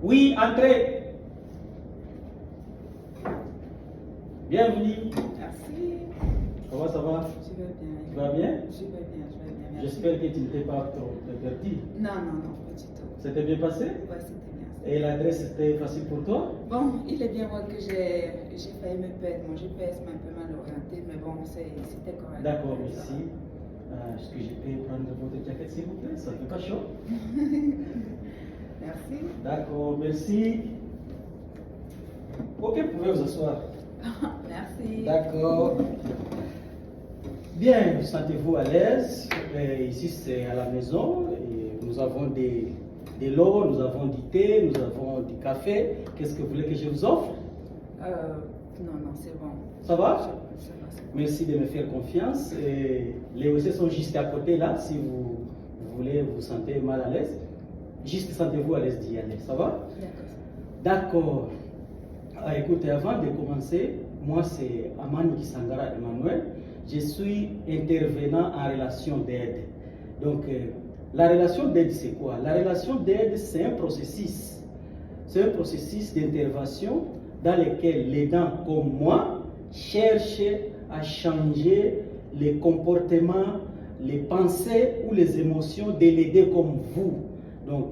Oui, entrez. Bienvenue. Merci. Comment ça va? Je vais bien. Tu vas bien? Je vais bien, je vais bien. Merci. J'espère que tu n'étais pas trop perdu. Non, pas du tout. C'était bien passé? Ouais, c'était bien. Et l'adresse était facile pour toi? Bon, il est bien moi que j'ai failli me perdre. Mon GPS m'a un peu mal orienté, mais bon, c'était correct. D'accord, merci. Est-ce que je peux prendre votre jaquette s'il vous plaît? Ça fait pas chaud? Merci. D'accord, merci. Ok, vous pouvez vous asseoir. Merci. D'accord. Bien, sentez-vous à l'aise. Ici, c'est à la maison. Et nous avons de l'eau, nous avons du thé, nous avons du café. Qu'est-ce que vous voulez que je vous offre? Non, c'est bon. Ça va? C'est bon. Merci de me faire confiance. Et les WC sont juste à côté là, si vous voulez vous sentez mal à l'aise. Juste sentez-vous à l'aise d'y aller. Ça va? D'accord. Écoutez, avant de commencer, moi c'est Amani Kisangara Emmanuel. Je suis intervenant en relation d'aide. Donc, la relation d'aide, c'est quoi? La relation d'aide, c'est un processus. C'est un processus d'intervention dans lequel les gens comme moi cherchent à changer les comportements, les pensées ou les émotions de l'aider comme vous. Donc,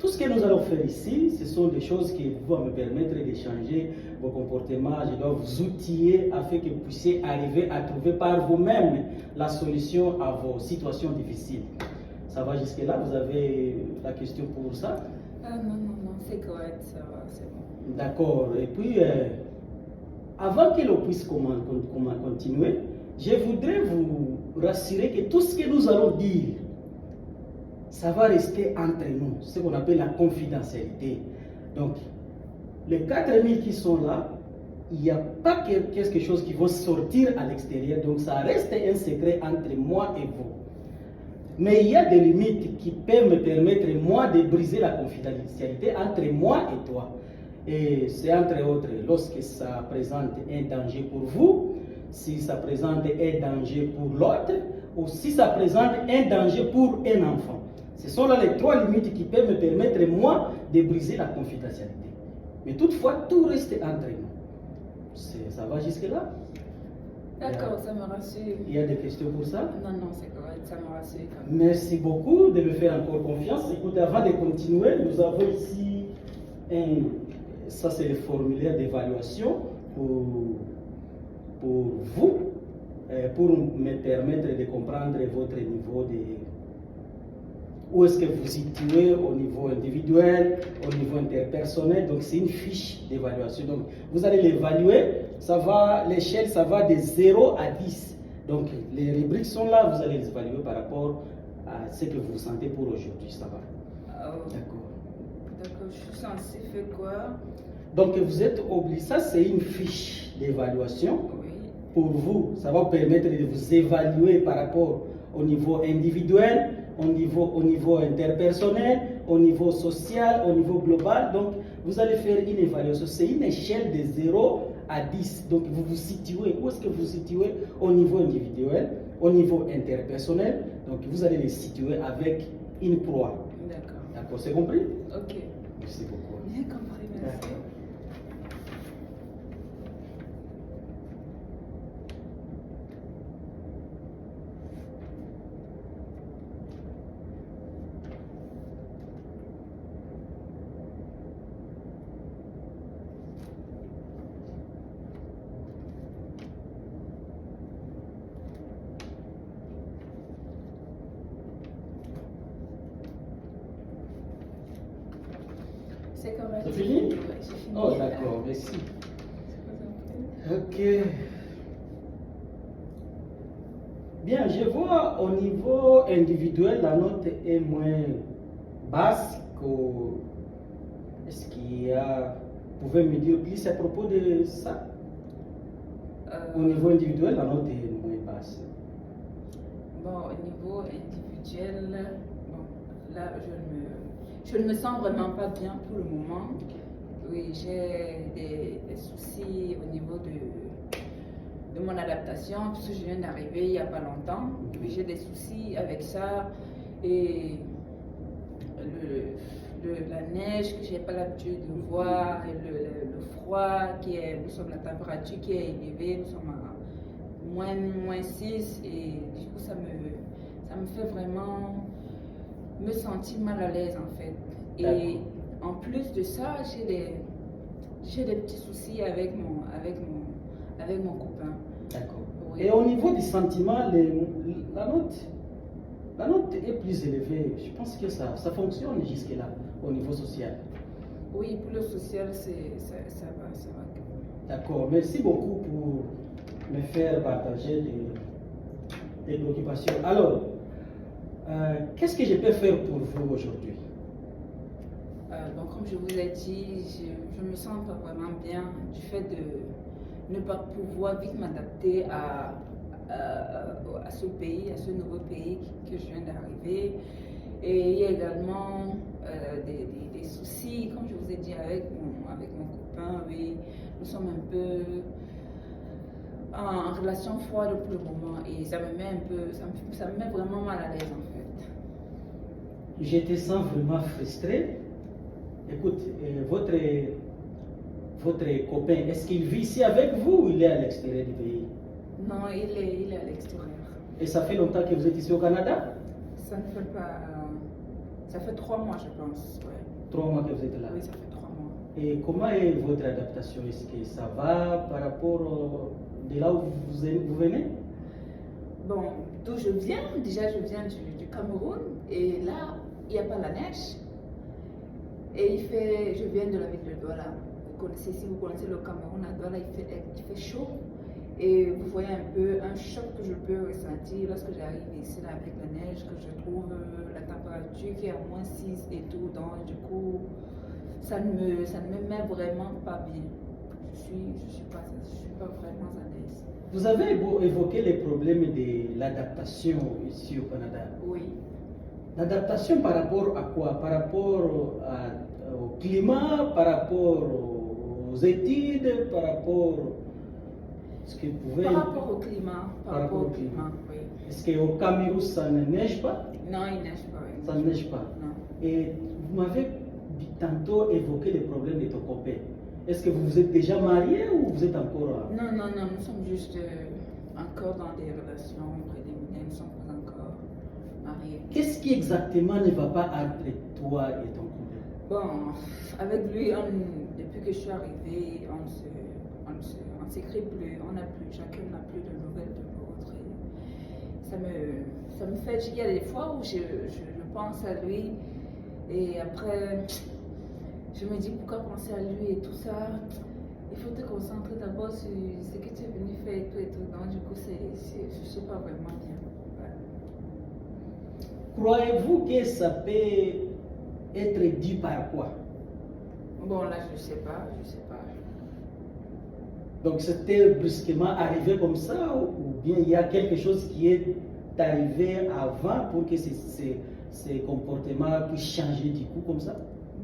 tout ce que nous allons faire ici, ce sont des choses qui vont me permettre de changer vos comportements. Je dois vous outiller afin que vous puissiez arriver à trouver par vous-même la solution à vos situations difficiles. Ça va jusque-là? Vous avez la question pour ça? Non, c'est correct, ça va, c'est bon. D'accord. Et puis, avant que l'on puisse continuer, je voudrais vous rassurer que tout ce que nous allons dire, ça va rester entre nous, ce qu'on appelle la confidentialité. Donc, les 4000 qui sont là, il n'y a pas quelque chose qui va sortir à l'extérieur, donc ça reste un secret entre moi et vous. Mais il y a des limites qui peuvent me permettre, moi, de briser la confidentialité entre moi et toi. Et c'est entre autres, lorsque ça présente un danger pour vous, si ça présente un danger pour l'autre, ou si ça présente un danger pour un enfant. Ce sont là les trois limites qui peuvent me permettre, moi, de briser la confidentialité. Mais toutefois, tout reste entre nous. Ça va jusque-là? D'accord, ça me rassure. Il y a des questions pour ça? Non, c'est correct, ça me rassure quand même. Merci beaucoup de me faire encore confiance. Écoutez, avant de continuer, nous avons ici ça c'est le formulaire d'évaluation pour vous, pour me permettre de comprendre votre niveau où est-ce que vous situez au niveau individuel, au niveau interpersonnel. Donc c'est une fiche d'évaluation. Donc vous allez l'évaluer, l'échelle ça va de 0 à 10. Donc les rubriques sont là, vous allez les évaluer par rapport à ce que vous sentez pour aujourd'hui. Ça va? D'accord, je suis censée faire quoi? Donc vous êtes obligé, ça c'est une fiche d'évaluation. Oui. Pour vous, ça va vous permettre de vous évaluer par rapport au niveau individuel, au niveau interpersonnel, au niveau social, au niveau global. Donc, vous allez faire une évaluation. C'est une échelle de 0 à 10. Donc, vous vous situez. Où est-ce que vous vous situez? Au niveau individuel, au niveau interpersonnel. Donc, vous allez les situer avec une proie. D'accord. D'accord, c'est compris? Ok. Merci beaucoup. Bien compris, merci. D'accord. C'est correct. C'est fini? Oui, j'ai fini. Oh, d'accord, merci. Ok. Bien, je vois au niveau individuel, la note est moins basse que. Est-ce qu'il y a. Vous pouvez me dire plus à propos de ça? Au niveau individuel, la note est moins basse. Bon, au niveau individuel, bon, là, je ne me sens vraiment pas bien pour le moment. Oui, j'ai des soucis au niveau de mon adaptation, puisque je viens d'arriver il n'y a pas longtemps. J'ai des soucis avec ça et la neige que je n'ai pas l'habitude de voir, et le froid, nous sommes la température qui est élevée, nous sommes à moins 6 et du coup ça me fait vraiment me sentir mal à l'aise en fait. Et en plus de ça, j'ai des petits soucis avec mon copain. D'accord. Oui. Et au niveau du sentiment, la note est plus élevée. Je pense que ça fonctionne jusque-là, au niveau social. Oui, pour le social, ça va. D'accord. Merci beaucoup pour me faire partager des préoccupations. Alors, qu'est-ce que je peux faire pour vous aujourd'hui? Bon, comme je vous ai dit, je me sens pas vraiment bien du fait de ne pas pouvoir vite m'adapter à ce pays, à ce nouveau pays que je viens d'arriver. Et il y a également des soucis, comme je vous ai dit, avec mon copain. Oui, nous sommes un peu en relation froide pour le moment et ça me met vraiment mal à l'aise en fait. Je te sens vraiment frustré. Écoute, votre copain, est-ce qu'il vit ici avec vous ou il est à l'extérieur du pays? Non, il est à l'extérieur. Et ça fait longtemps que vous êtes ici au Canada? Ça ne fait pas... ça fait 3 mois, je pense. Ouais. 3 mois que vous êtes là? Oui, ça fait 3 mois. Et comment est votre adaptation? Est-ce que ça va par rapport de là où vous venez? Bon, d'où je viens, déjà je viens du Cameroun et là, il n'y a pas la neige. Et je viens de la ville de Douala. Si vous connaissez le Cameroun, à Douala, il fait chaud. Et vous voyez un peu un choc que je peux ressentir lorsque j'arrive ici là, avec la neige, que je trouve la température qui est à moins 6 et tout. Donc du coup, ça ne me met vraiment pas bien. Je suis pas vraiment à l'aise. Vous avez évoqué les problèmes de l'adaptation ici au Canada. Oui. L'adaptation par rapport à quoi? Par rapport au climat, par rapport aux études, par rapport... Est-ce que vous pouvez... Par rapport au climat. Par rapport au climat. Oui. Est-ce qu'au Cameroun, ça ne neige pas? Non, il neige pas. Oui. Ça ne neige pas. Non. Et vous m'avez tantôt évoqué les problèmes de ton copain. Est-ce que vous vous êtes déjà marié ou vous êtes encore... Non, nous sommes juste encore dans des relations préliminaires, nous ne sommes pas encore mariés. Qu'est-ce qui exactement ne va pas entre toi et ton copain? Bon, avec lui, depuis que je suis arrivée, on ne s'écrit plus, chacun n'a plus de nouvelles de l'autre. Ça me fait, il y a des fois où je pense à lui et après je me dis pourquoi penser à lui et tout ça. Il faut te concentrer d'abord sur ce que tu es venu faire et tout. Donc du coup, je ne suis pas vraiment bien. Ouais. Croyez-vous que ça peut être dû par quoi? Bon, là, je ne sais pas. Donc c'était brusquement arrivé comme ça ou bien il y a quelque chose qui est arrivé avant pour que ces comportements puissent changer du coup comme ça?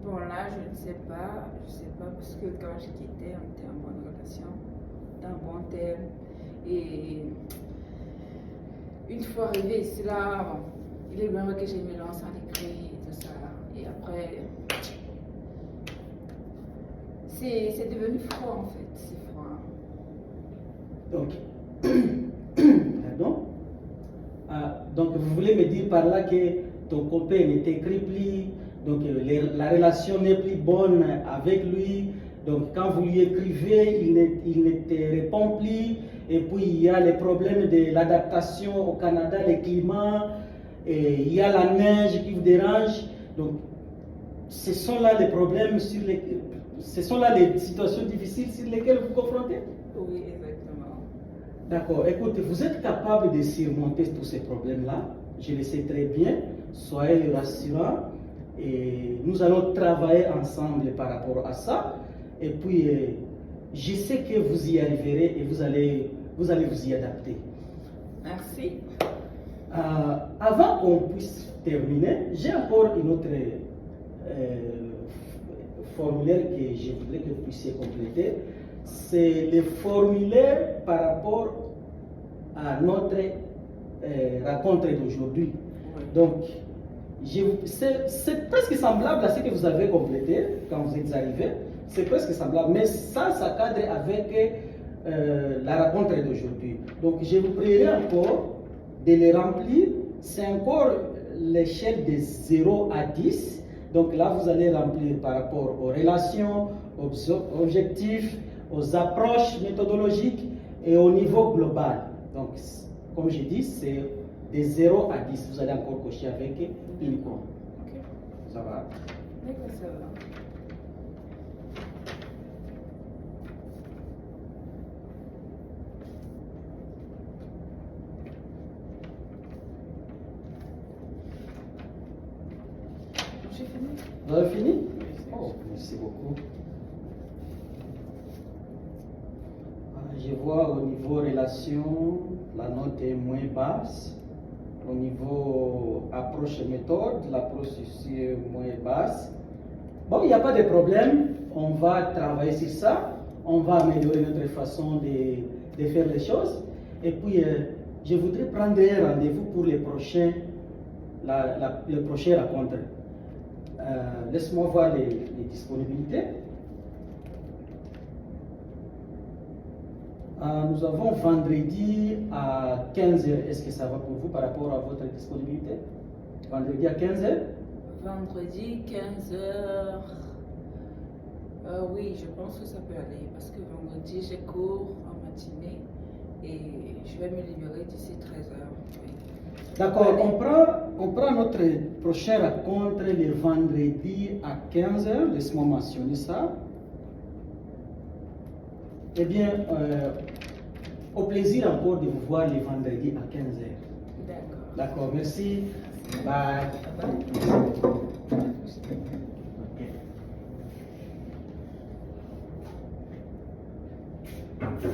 Bon, là, je ne sais pas parce que quand je quittais, on était en bonne relation, dans bon terme. Et une fois arrivé ici, là, il est vraiment que j'ai mis lance en écrit et tout ça. Et après, c'est devenu froid en fait, c'est froid. Donc, pardon? Donc vous voulez me dire par là que ton copain ne t'écrit plus, donc la relation n'est plus bonne avec lui, donc quand vous lui écrivez, il ne te répond plus, et puis il y a les problèmes de l'adaptation au Canada, le climat, et il y a la neige qui vous dérange, donc ce sont là les problèmes ce sont là les situations difficiles sur lesquelles vous vous confrontez? Oui, exactement. D'accord. Écoutez, vous êtes capable de surmonter tous ces problèmes-là. Je le sais très bien. Soyez rassurants. Et nous allons travailler ensemble par rapport à ça. Et puis, je sais que vous y arriverez et vous allez vous y adapter. Merci. Avant qu'on puisse terminer, j'ai encore une autre formulaire que je voudrais que vous puissiez compléter. C'est le formulaire par rapport à notre rencontre d'aujourd'hui. Oui. Donc, C'est presque semblable à ce que vous avez complété quand vous êtes arrivé. C'est presque semblable, mais ça cadre avec la rencontre d'aujourd'hui. Donc, je vous prierai encore de les remplir. C'est encore l'échelle de 0 à 10. Donc là, vous allez remplir par rapport aux relations, aux objectifs, aux approches méthodologiques et au niveau global. Donc, comme je dis, c'est de 0 à 10. Vous allez encore cocher avec une coin. Ok. Ça va? D'accord, ça va. J'ai fini. Vous avez fini? Oh, merci beaucoup. Je vois au niveau relation, la note est moins basse. Au niveau approche et méthode, l'approche aussi est moins basse. Bon, il n'y a pas de problème. On va travailler sur ça. On va améliorer notre façon de faire les choses. Et puis, je voudrais prendre un rendez-vous pour les prochaines rencontres. Laisse-moi voir les disponibilités. Nous avons vendredi à 15h. Est-ce que ça va pour vous par rapport à votre disponibilité? Vendredi à 15h? Vendredi, 15h. Oui, je pense que ça peut aller parce que vendredi, j'ai cours en matinée et je vais me libérer d'ici 13h. Oui. D'accord, on prend notre prochaine rencontre le vendredi à 15h. Laisse-moi mentionner ça. Eh bien, au plaisir encore de vous voir le vendredi à 15h. D'accord. D'accord, merci. Bye. Ok.